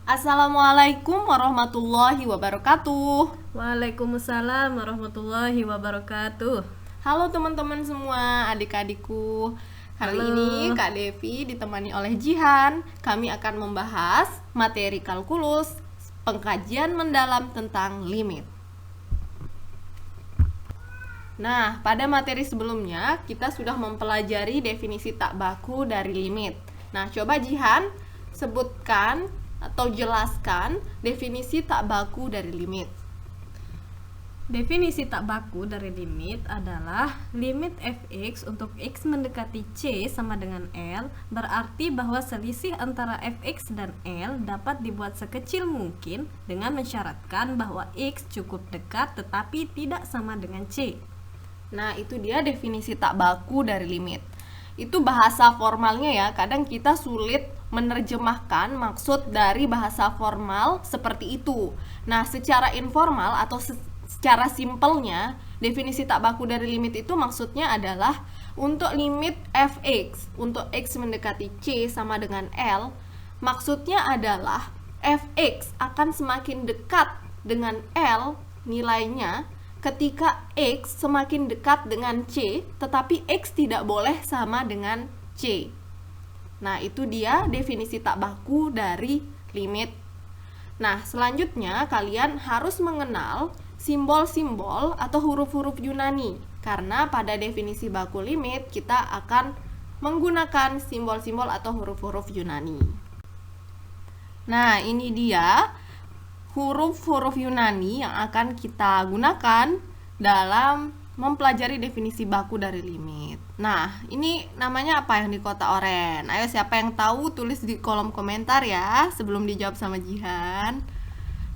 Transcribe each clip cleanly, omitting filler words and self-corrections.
Assalamualaikum warahmatullahi wabarakatuh. Waalaikumsalam warahmatullahi wabarakatuh. Halo teman-teman semua, adik-adikku. Kali Halo. ini Kak Devi ditemani oleh Jihan. Kami akan membahas materi kalkulus, pengkajian mendalam tentang limit. Nah, pada materi sebelumnya kita sudah mempelajari definisi tak baku dari limit. Nah, coba Jihan sebutkan atau jelaskan definisi tak baku dari limit. Definisi tak baku dari limit adalah limit fx untuk x mendekati c sama dengan L berarti bahwa selisih antara fx dan L dapat dibuat sekecil mungkin dengan mensyaratkan bahwa x cukup dekat tetapi tidak sama dengan c. Nah, itu dia definisi tak baku dari limit. Itu bahasa formalnya ya, kadang kita sulit menerjemahkan maksud dari bahasa formal seperti itu. Nah, secara informal atau secara simpelnya, definisi tak baku dari limit itu maksudnya adalah untuk limit fx, untuk x mendekati c sama dengan L, maksudnya adalah fx akan semakin dekat dengan L nilainya ketika X semakin dekat dengan C, tetapi X tidak boleh sama dengan C. Nah, itu dia definisi tak baku dari limit. Nah, selanjutnya kalian harus mengenal simbol-simbol atau huruf-huruf Yunani. Karena pada definisi baku limit, kita akan menggunakan simbol-simbol atau huruf-huruf Yunani. Nah, ini dia huruf-huruf Yunani yang akan kita gunakan dalam mempelajari definisi baku dari limit. Nah, ini namanya apa yang di kotak oranye? Ayo, siapa yang tahu tulis di kolom komentar ya sebelum dijawab sama Jihan.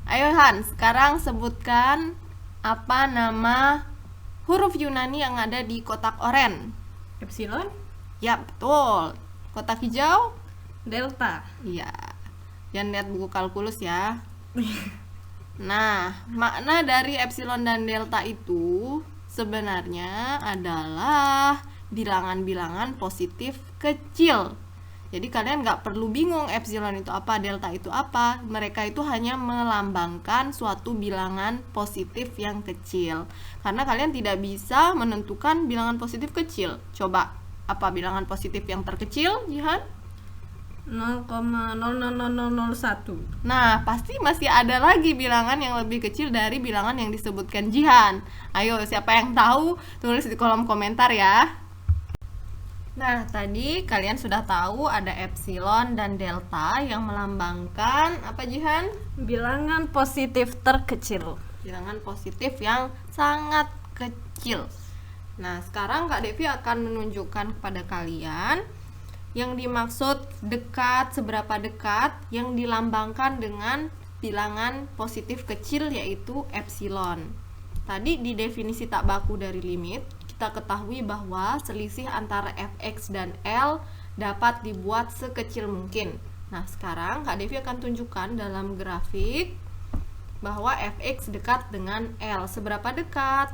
Ayo Han, sekarang sebutkan apa nama huruf Yunani yang ada di kotak oranye. Epsilon, Ya, betul. Kotak hijau? delta. Iya. Jangan lihat buku kalkulus ya. Nah, makna dari epsilon dan delta itu sebenarnya adalah bilangan-bilangan positif kecil. Jadi kalian nggak perlu bingung epsilon itu apa, delta itu apa. Mereka itu hanya melambangkan suatu bilangan positif yang kecil. Karena kalian tidak bisa menentukan bilangan positif kecil. Coba, apa bilangan positif yang terkecil, Jihan? 0,000001. Nah, pasti masih ada lagi bilangan yang lebih kecil dari bilangan yang disebutkan Jihan. Ayo, siapa yang tahu, tulis di kolom komentar ya. Nah, tadi kalian sudah tahu ada epsilon dan delta yang melambangkan apa, Jihan? Bilangan positif terkecil. Bilangan positif yang sangat kecil. Nah, sekarang Kak Devi akan menunjukkan kepada kalian yang dimaksud dekat, seberapa dekat, yang dilambangkan dengan bilangan positif kecil yaitu epsilon. Tadi di definisi tak baku dari limit, kita ketahui bahwa selisih antara fx dan L dapat dibuat sekecil mungkin. Nah, sekarang Kak Devi akan tunjukkan dalam grafik bahwa fx dekat dengan L. Seberapa dekat?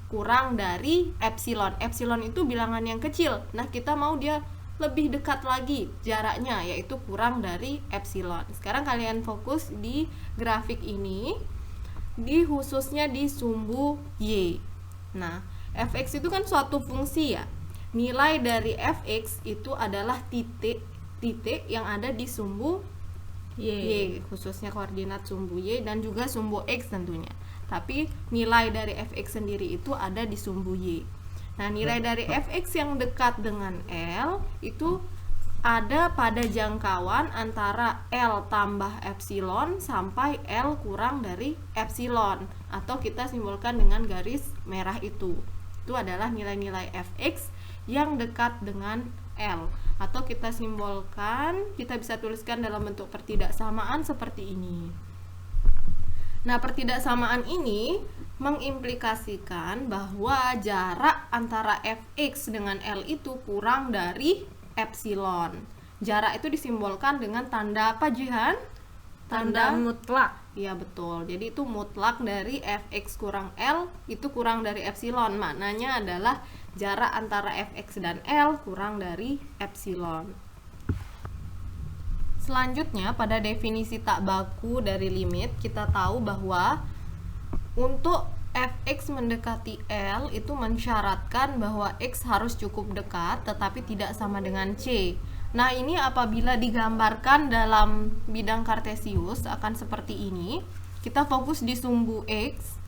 Kurang dari epsilon. Epsilon itu bilangan yang kecil. Nah, kita mau dia lebih dekat lagi jaraknya, yaitu kurang dari epsilon. Sekarang kalian fokus di grafik ini, khususnya di sumbu Y. Nah, fx itu kan suatu fungsi ya. Nilai dari fx itu adalah titik yang ada di sumbu Y, khususnya koordinat sumbu Y dan juga sumbu X tentunya. Tapi nilai dari fx sendiri itu ada di sumbu Y. Nah, nilai dari fx yang dekat dengan L itu ada pada jangkauan antara L tambah epsilon sampai L kurang dari epsilon, atau kita simbolkan dengan garis merah itu. Itu adalah nilai-nilai fx yang dekat dengan L, atau kita simbolkan, kita bisa tuliskan dalam bentuk pertidaksamaan seperti ini. Nah, pertidaksamaan ini mengimplikasikan bahwa jarak antara fx dengan L itu kurang dari epsilon. Jarak itu disimbolkan dengan tanda apa, Jihan? Tanda mutlak. Iya, betul. Jadi itu mutlak dari fx kurang L itu kurang dari epsilon. Maknanya adalah jarak antara fx dan L kurang dari epsilon. Selanjutnya, pada definisi tak baku dari limit, kita tahu bahwa untuk fx mendekati L itu mensyaratkan bahwa x harus cukup dekat tetapi tidak sama dengan C. Nah, ini apabila digambarkan dalam bidang kartesius akan seperti ini. Kita fokus di sumbu x.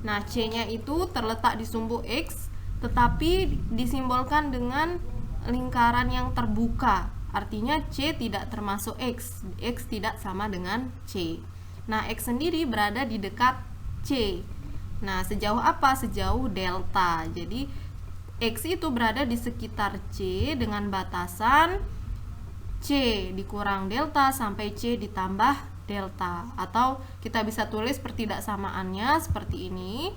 Nah, C-nya itu terletak di sumbu x tetapi disimbolkan dengan lingkaran yang terbuka. Artinya C tidak termasuk x. X tidak sama dengan C. Nah, x sendiri berada di dekat C. Nah, sejauh apa? Sejauh delta. Jadi, x itu berada di sekitar C dengan batasan C dikurang delta sampai C ditambah delta. Atau kita bisa tulis pertidaksamaannya seperti ini.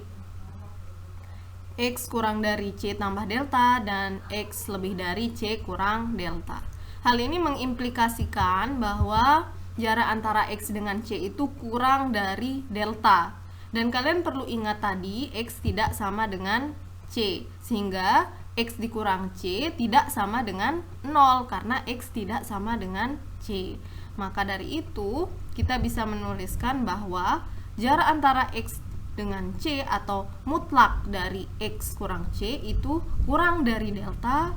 X kurang dari C tambah delta dan X lebih dari C kurang delta. Hal ini mengimplikasikan bahwa jarak antara X dengan C itu kurang dari delta. Dan kalian perlu ingat tadi X tidak sama dengan C, sehingga X dikurang C tidak sama dengan 0 karena X tidak sama dengan C. Maka dari itu kita bisa menuliskan bahwa jarak antara X dengan C atau mutlak dari X kurang C itu kurang dari delta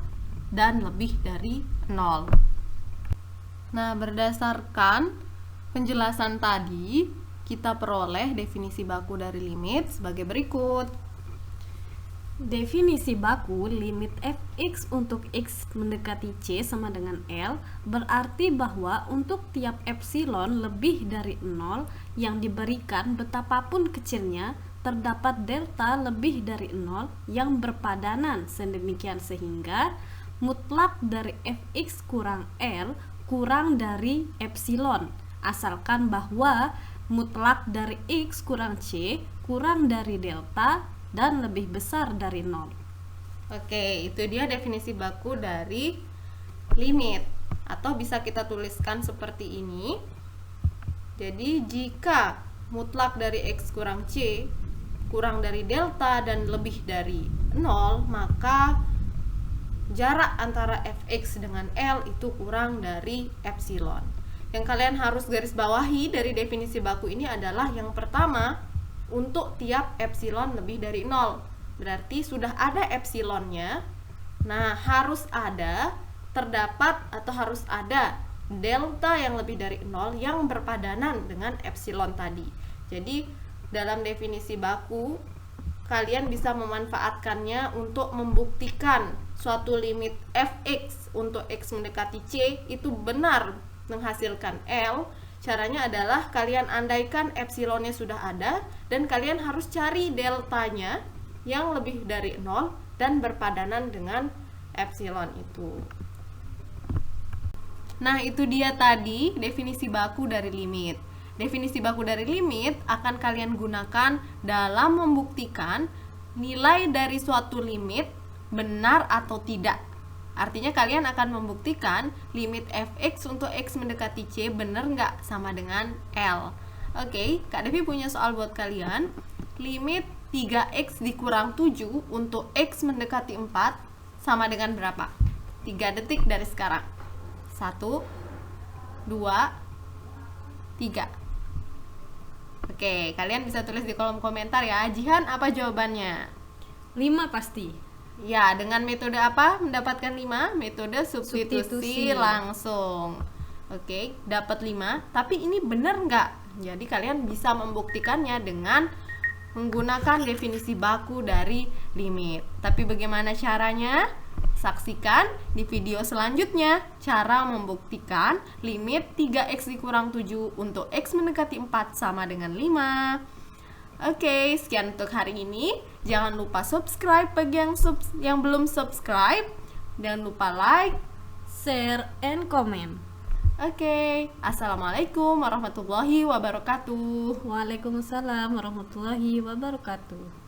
dan lebih dari 0. Nah, berdasarkan penjelasan tadi, kita peroleh definisi baku dari limit sebagai berikut. Definisi baku limit fx untuk x mendekati C sama dengan L berarti bahwa untuk tiap epsilon lebih dari 0 yang diberikan betapapun kecilnya, terdapat delta lebih dari 0 yang berpadanan sedemikian sehingga mutlak dari fx kurang L kurang dari epsilon, asalkan bahwa mutlak dari X kurang C kurang dari delta dan lebih besar dari 0. Oke, itu dia definisi baku dari limit. Atau bisa kita tuliskan seperti ini. Jadi, jika mutlak dari X kurang C kurang dari delta dan lebih dari 0, maka jarak antara fx dengan L itu kurang dari epsilon. Yang kalian harus garis bawahi dari definisi baku ini adalah yang pertama, untuk tiap epsilon lebih dari 0. Berarti sudah ada epsilonnya. Nah, terdapat atau harus ada delta yang lebih dari 0 yang berpadanan dengan epsilon tadi. Jadi, dalam definisi baku, kalian bisa memanfaatkannya untuk membuktikan suatu limit fx untuk x mendekati C itu benar menghasilkan L. Caranya adalah kalian andaikan epsilonnya sudah ada dan kalian harus cari deltanya yang lebih dari 0 dan berpadanan dengan epsilon itu. Nah, itu dia tadi definisi baku dari limit. Definisi baku dari limit akan kalian gunakan dalam membuktikan nilai dari suatu limit benar atau tidak. Artinya kalian akan membuktikan limit fx untuk x mendekati C benar nggak sama dengan L. Oke, Kak Devi punya soal buat kalian. Limit 3x dikurang 7 untuk x mendekati 4 sama dengan berapa? 3 detik dari sekarang. 1, 2, 3. Oke, kalian bisa tulis di kolom komentar ya. Jihan, apa jawabannya? 5 pasti. Ya, dengan metode apa mendapatkan 5? Metode substitusi Substitusi. langsung. Oke, dapat 5. Tapi ini benar nggak? Jadi kalian bisa membuktikannya dengan menggunakan definisi baku dari limit. Tapi bagaimana caranya? Saksikan di video selanjutnya cara membuktikan limit 3x dikurang 7 untuk x mendekati 4 sama dengan 5. Oke, sekian untuk hari ini. Jangan lupa subscribe bagi yang belum subscribe. Jangan lupa like, Share and comment. Oke, assalamualaikum warahmatullahi wabarakatuh. Waalaikumsalam warahmatullahi wabarakatuh.